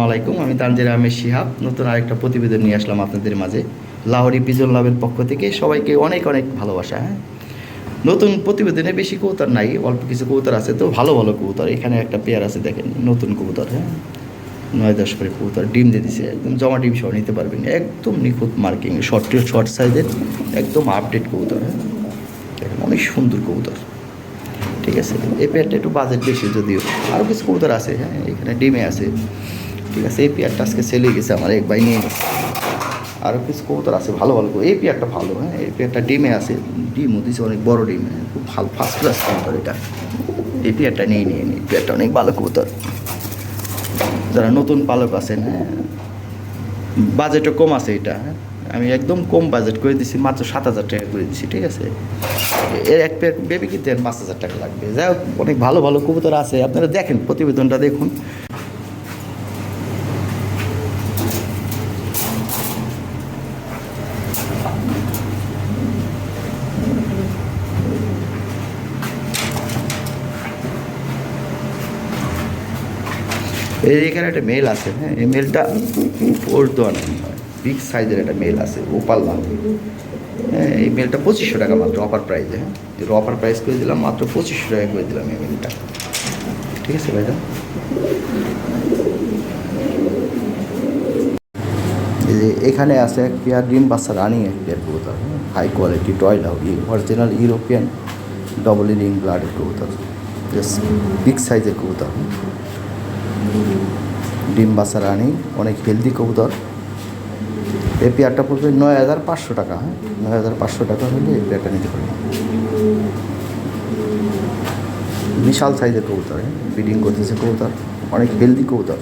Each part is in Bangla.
আলাইকুম, আমি তানজির আহমেদ শিহাব নতুন আরেকটা প্রতিবেদন নিয়ে আসলাম আপনাদের মাঝে। লাহোরি পিজন লাভের পক্ষ থেকে সবাইকে অনেক অনেক ভালোবাসা। নতুন প্রতিবেদনে বেশি কবুতর নাই, অল্প কিছু কবুতর আছে, তো ভালো ভালো কবুতর। এখানে একটা পেয়ার আছে, দেখেন, নতুন কবুতর। 9-10 করে কবুতর ডিম দিয়ে দিছে, একদম জমা ডিম সহ নিতে পারবেন, একদম নিখুঁত মার্কিং, শর্ট সাইজের, একদম আপডেট কবুতর। দেখেন অনেক সুন্দর কবুতর। ঠিক আছে, এই পেয়ারটা একটু বাজেট বেশি, যদিও আরও কিছু কবুতর আছে। এখানে ডিমে আছে। ঠিক আছে, এই পেয়ারটা আজকে সেল হয়ে গেছে, আমার এক ভাই নিয়ে গেছে। আরও কিছু কবুতর আছে ভালো ভালো, এই পেয়ারটা ভালো। এই পেয়ারটা ডিমে আছে, ডিমও দিচ্ছে, অনেক বড় ডিম। খুব ভালো ফার্স্ট ক্লাস কবুতর এটা। এই পেয়ারটা নিয়ে পেয়ারটা অনেক ভালো কবুতর। যারা নতুন পালক আছেন, বাজেটও কম আছে এটা। আমি একদম কম বাজেট করে দিচ্ছি, মাত্র 7,000 টাকা করে দিচ্ছি। ঠিক আছে, এর এক পেয়ার বেবি কিনতে 5,000 টাকা লাগবে। যাই হোক, অনেক ভালো ভালো কবুতর আছে, আপনারা দেখেন, প্রতিবেদনটা দেখুন। এখানে একটা মেল আছে। এই মেলটা ওর বিগ সাইজের একটা মেল আছে, ওপাল লাল। এই মেলটা 2500 টাকা মাত্র, অফার প্রাইসে। এর অফার প্রাইস করে দিলাম, মাত্র 2500 টাকা করে দিলাম এই মেলটা। ঠিক আছে ভাইজান, এই যে এখানে আছে এক পেয়ার ডিম বাচ্চা রানিং, এক পেয়ার কবুতর, হাই কোয়ালিটি টয়লা, অরিজিনাল ইউরোপিয়ান ডবল রিং ব্লাডের কবুতর, জাস্ট বিগ সাইজের কবুতর। ডিম বাচ্চা রানিং, অনেক হেলদি কবুতর। এই পেয়ারটা পড়বে 9,500 টাকা। 9,500 টাকা হলে এই পেয়ারটা নিতে পারবেন। বিশাল সাইজের কবুতর, ব্রিডিং করতেছে কবুতর, অনেক হেলদি কবুতর।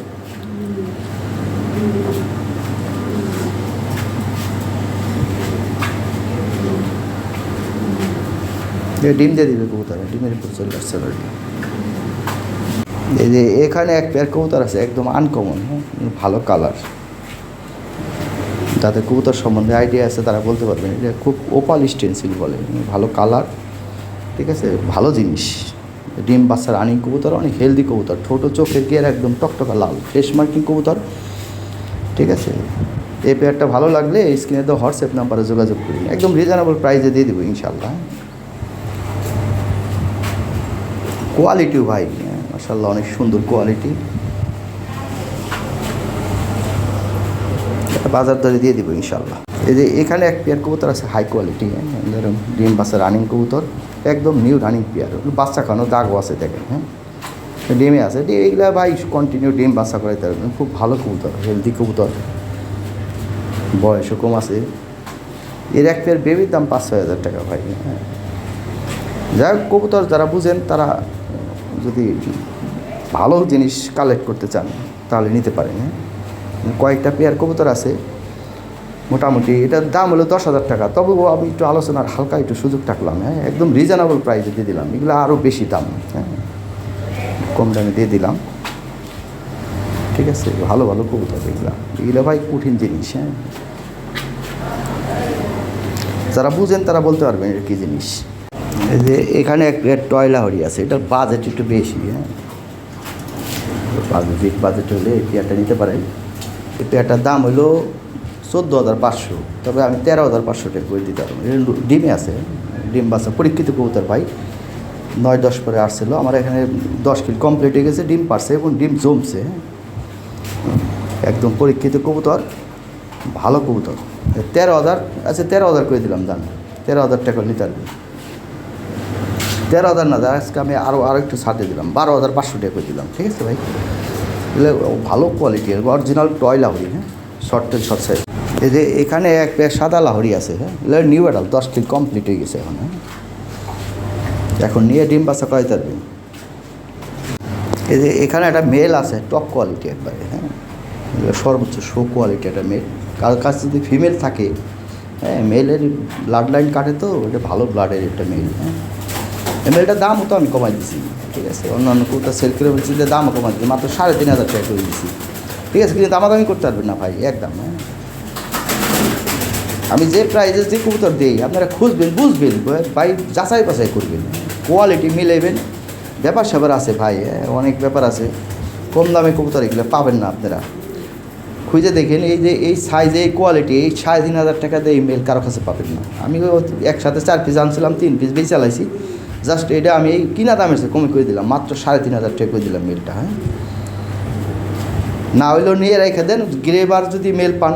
ডিম দিয়ে দিবে কবুতর, ডিমের উপর চলে আসছে অলরেডি। এই যে এখানে এক পেয়ার কবুতর আছে, একদম আনকমন, ভালো কালার। যাদের কবুতর সম্বন্ধে আইডিয়া আছে তারা বলতে পারবেন, এটা খুব ওপাল স্টেন্সিল বলে, ভালো কালার। ঠিক আছে, ভালো জিনিস। ডিম বাচ্চার রানিং কবুতর, অনেক হেলদি কবুতর, ছোটো চোখের গিয়ার একদম টকটকা লাল, ফ্রেশ মার্কিং কবুতর। ঠিক আছে, এই পেয়ারটা ভালো লাগলে স্ক্রিনে তো হোয়াটসঅ্যাপ নাম্বারে যোগাযোগ করি, একদম রিজনেবল প্রাইসে দিয়ে দেবো ইনশাল্লাহ। কোয়ালিটিও ভাই মাশাআল্লাহ, অনেক সুন্দর কোয়ালিটি। বাজার দরে দিয়ে দেবো ইনশাল্লাহ। এই যে এখানে এক পেয়ার কবুতর আছে, হাই কোয়ালিটি, ধরুন ডিম বাচ্চা রানিং কবুতর, একদম নিউ রানিং পেয়ার, বাচ্চা খানো দাগও আছে, দেখেন। ডিমে আছে, এইগুলা ভাই কন্টিনিউ ডিম বাচ্চা করাইতে পারবেন, খুব ভালো কবুতর, হেলদি কবুতর, বয়সও কম আছে। এর এক পেয়ার বেবির দাম 5-6 হাজার টাকা ভাই। যাই হোক, কবুতর যারা বুঝেন তারা যদি ভালো জিনিস কালেক্ট করতে চান তাহলে নিতে পারেন। কয়েকটা পেয়ার কবুতর আছে, মোটামুটি এটার দাম হলো 10,000 টাকা, তবুও আমি একটু আলোচনার হালকা একটু সুযোগ থাকলাম। একদম রিজনেবল প্রাইসে দিয়ে দিলাম, এগুলো আরও বেশি দাম, কম দামে দিয়ে দিলাম। ঠিক আছে, ভালো ভালো কবুতর এগুলো ভাই কঠিন জিনিস। যারা বুঝেন তারা বলতে পারবেন এটা কী জিনিস। এই যে এখানে এক পেয়ার টয়লা হরি আছে, এটার বাজেট একটু বেশি। বাজেট হলে এই পেয়ারটা নিতে পারেন। এই পেয়ারটার দাম হলো 14,500, তবে আমি 13,500 টাকা করে দিতে পারবো। ডিমে আছে, ডিম বাচ্চা পরীক্ষিত কবুতর ভাই, 9-10 করে আসছিলো, আমার এখানে 10 কিলো কমপ্লিট হয়ে গেছে, ডিম পারছে এবং ডিম জমছে। একদম পরীক্ষিত কবুতর, ভালো কবুতর। 13,000, আচ্ছা 13,000 করে দিলাম দাম, 13,000 টাকা নিতে পারবে। 13,000 না, আজকে আমি আরও একটু ছাড় দিয়ে দিলাম, 12,500 টাকা করে দিলাম। ঠিক আছে ভাই, এগুলো ভালো কোয়ালিটির original toy Lahiri, short size. এই যে এখানে এক পেয়ার সাদা লাহরি আছে, এগুলো নিউ অ্যাডাল, 10 কিল কমপ্লিট হয়ে গেছে এখন। এখন নিয়ে ডিম বাচ্চা করাইতে পারবেন। এই যে এখানে একটা মেল আছে, টপ কোয়ালিটি একবারে, সর্বোচ্চ শো কোয়ালিটি একটা মেল। কার কাছে যদি ফিমেল থাকে, মেলের ব্লাড লাইন কাটে, তো এটা ভালো ব্লাডের একটা মেল। এই মেলটার দামও তো আমি কমাই দিছি। ঠিক আছে, অন্যান্য কবুতর সেল করে বলছি যে দামও কমাই দিচ্ছি, মাত্র 3,500 টাকা করে দিচ্ছি। ঠিক আছে, কিন্তু দামাদামি করতে পারবেন না ভাই, একদম। আমি যে প্রাইজে যে কবুতর দিই, আপনারা খুঁজবেন, বুঝবেন ভাই, যাচাই বাছাই করবেন, কোয়ালিটি মিলাইবেন। ব্যাপার স্যাপার আছে ভাই, অনেক ব্যাপার আছে, কম দামে কবুতর এগুলো পাবেন না আপনারা। খুঁজে দেখেন, এই যে এই সাইজ, এই কোয়ালিটি, এই 3,500 টাকা দিয়ে এই মেল কারো কাছে পাবেন না। আমি একসাথে 4 পিস আনছিলাম, 3 পিস বেশি চালাইছি। জাস্ট এটা আমি এই কিনা দামের চেয়ে কমে করে দিলাম, মাত্র 3,500 টাকা করে দিলাম মেলটা। হ্যাঁ, না হইলেও নিয়ে রেখে দেন। গ্রেবার যদি মেল পান,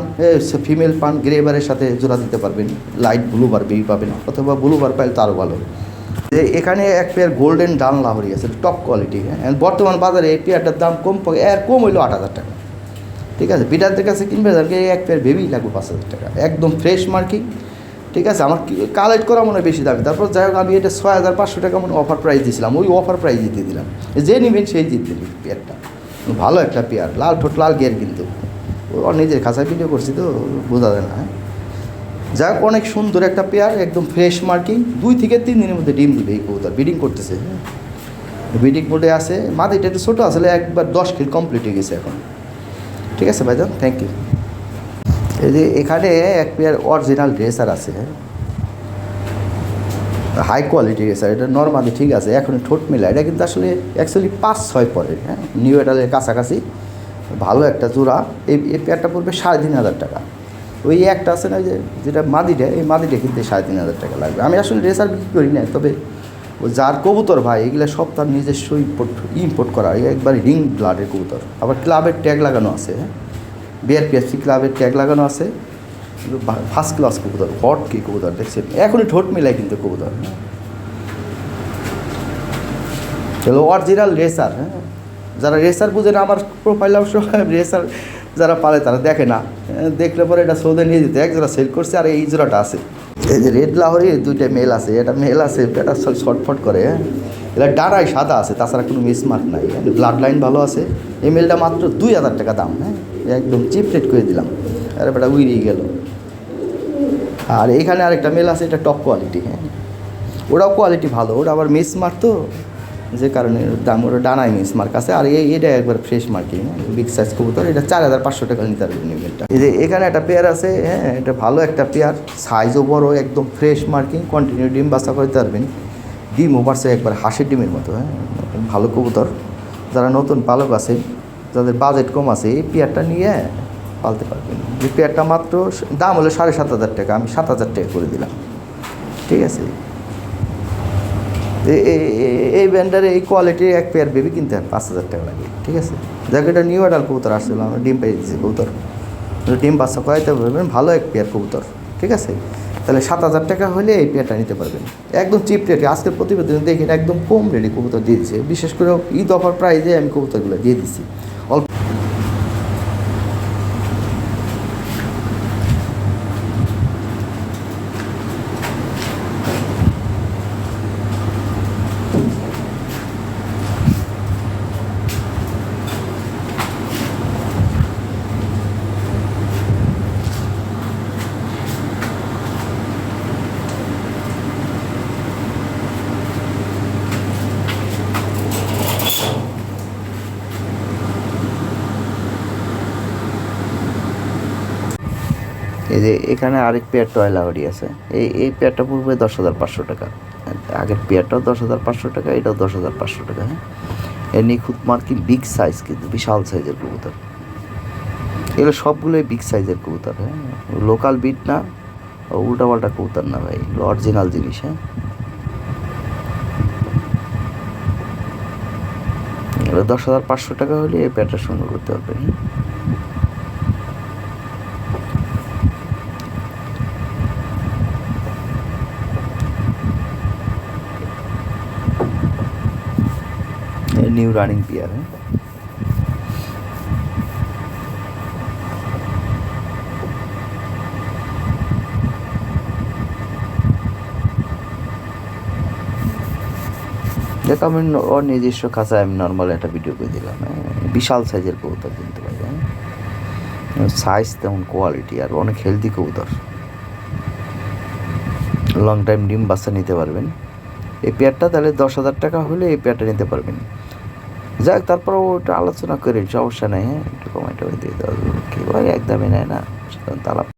ফিমেল পান, গ্রেবারের সাথে জোড়া দিতে পারবেন, লাইট ব্লু বার বেবি পাবেন, অথবা ব্লু বার পাইলে তো আরও ভালো। এখানে এক পেয়ার গোল্ডেন ডান লাহোরি আছে, টপ কোয়ালিটি। হ্যাঁ, বর্তমান বাজারে এই পেয়ারটার দাম কম হইলো 8,000 টাকা। ঠিক আছে, বিটারদের কাছে কিনবে এক পেয়ার বেবি লাগবে 5,000 টাকা, একদম ফ্রেশ মার্কিং। ঠিক আছে, আমার কালেক্ট করা মনে হয় বেশি দামি। তারপর যাই হোক, আমি এটা 6,500 টাকা মনে অফার প্রাইস দিয়েছিলাম, ওই অফার প্রাইস জিতে দিলাম। যে নেবেন সেই জিতবে পেয়ারটা। ভালো একটা পেয়ার, লাল ঠোঁট লাল গিয়ার, কিন্তু ওর নিজের খাঁচায় ভিডিও করছি তো বোঝা যায় না। যাই হোক, অনেক সুন্দর একটা পেয়ার, একদম ফ্রেশ মার্কিং। 2 থেকে 3 দিনের মধ্যে ডিম দিবে এই কবুতর, ব্রিডিং করতেছে। ব্রিডিং মোডে আছে, মাদিটা একটু ছোটো আসলে, একবার 10 কিল কমপ্লিট হয়ে গেছে এখন। ঠিক আছে ভাইজান, থ্যাংক ইউ। এই যে এখানে এক পেয়ার অরিজিনাল রেসার আছে, হাই কোয়ালিটি রেসার। এটা নর্মালি ঠিক আছে, এখন ঠোঁট মেলা। এটা কিন্তু আসলে অ্যাকচুয়ালি 5-6 পরে। হ্যাঁ, নিউ এডালের কাছাকাছি ভালো একটা জোড়া। এই পেয়ারটা পড়বে 3,500 টাকা। ওই একটা আছে না, যেটা মাদিটা, এই মাদিটা কিন্তু 3,500 টাকা লাগবে। আমি আসলে রেসার বিক্রি করি না, তবে ও যার কবুতর ভাই, এগুলো সব তার নিজস্ব ইম্পোর্ট করা, একবার রিং ব্লাডের কবুতর। আবার ক্লাবের ট্যাগ লাগানো আছে, হ্যাঁ, বিআরপিএফসি ক্লাবের ট্যাগ লাগানো আছে। ফার্স্ট ক্লাস কবুতর, হট কি কবুতর দেখছেন, এখনই ঠোঁট মিলাই কিন্তু কবুতর। চলো, অরিজিনাল রেসার। হ্যাঁ, যারা রেসার বুঝে না, আমার প্রোফাইল অবশ্য রেসার যারা পালে তারা দেখে না, দেখলে পরে এটা সৌদে নিয়ে যেতে। এক জোড়া সেল করছে, আর এই জোড়াটা আছে। এই যে রেড লাহোরি 2টা মেল আছে, এটা মেল আছে, এটা শর্টফট করে। হ্যাঁ, এটা ডানায় সাদা আছে, তাছাড়া কোনো মিসমার্ক নাই। ব্লাড লাইন ভালো আছে। এই মেলটা মাত্র 2,000 টাকা দাম। হ্যাঁ, একদম চিপ রেট করে দিলাম। আরে বেটা উইরিয়ে গেল। আর এইখানে আরেকটা মেল আছে, এটা টপ কোয়ালিটি। হ্যাঁ, ওটাও কোয়ালিটি ভালো, ওটা আবার মিসমার্ক তো, যে কারণে দাম, ওটা ডানায় মিসমার্ক আছে। আর এটা একবার ফ্রেশ মার্কিং, বিগ সাইজ কবুতর। এটা 4,500 টাকা নিতে পারবেন এই মেলটা। এই যে এখানে একটা পেয়ার আছে, হ্যাঁ, এটা ভালো একটা পেয়ার, সাইজও বড়, একদম ফ্রেশ মার্কিং, কন্টিনিউ ডিম বাচ্চা করতে পারবেন। ডিম ওভারসে একবার হাঁসের ডিমের মতো। হ্যাঁ, ভালো কবুতর। যারা নতুন পালক আছে, যাদের বাজেট কম আছে, এই পেয়ারটা নিয়ে পালতে পারবেন। এই পেয়ারটা মাত্র দাম হলো 7,500 টাকা, আমি 7,000 টাকা করে দিলাম। ঠিক আছে, এই ব্যান্ডারে এই কোয়ালিটির এক পেয়ার বেবি কিনতে হয় 5,000 টাকা লাগে। ঠিক আছে, যাকে এটা নিউ অ্যাডাল কবুতর আসছিল, আমরা ডিম পেয়ে দিচ্ছি কবুতর, ডিম বাচ্চা করাইতে পারবেন, ভালো এক পেয়ার কবুতর। ঠিক আছে, তাহলে 7,000 টাকা হলে এই পেয়ারটা নিতে পারবেন, একদম চিপ রেটে। আজকের প্রতিবেদন দেখেন, একদম কম রেটে কবুতর দিয়ে দিচ্ছে। বিশেষ করে ঈদ অফার প্রাইজে আমি কবুতরগুলো দিয়ে দিচ্ছি অল্প। এই যে এখানে আরেক পেয়ার টয় লাহোরি আছে, এই পেয়ারটা পড়বে 10,500 টাকা। আগের পেয়ারটাও 10,500 টাকা, এটাও 10,500 টাকা। হ্যাঁ, এর নিখুঁত মার্কিং, বিগ সাইজ, কিন্তু বিশাল সাইজের কবুতর। এগুলো সবগুলোই বিগ সাইজের কবুতর। হ্যাঁ, লোকাল বিট না, উল্টাপাল্টা কবুতর না ভাই, এগুলো অরিজিনাল জিনিস। হ্যাঁ, এগুলো 10,500 টাকা হলে এই পেয়ারটা সংগ্রহ করতে পারবেন। New running pair. দেখো, আমি ওর নিজস্ব খাঁচায় আমি নর্মাল একটা ভিডিও করে দিলাম। বিশাল সাইজের কবুতর কিনতে পারি, সাইজ তেমন কোয়ালিটি, আর অনেক হেলদি কবুতর, লং টাইম ডিম বাচ্চা নিতে পারবেন। এই পেয়ারটা তাহলে 10,000 টাকা হলে এই পেয়ারটা নিতে পারবেন। যাক, তারপর ওটা আলোচনা করে সমস্যা নেই। হ্যাঁ, একটু কমাইটা দিয়ে দেওয়া, কেউ একদমই নেয় না, তারা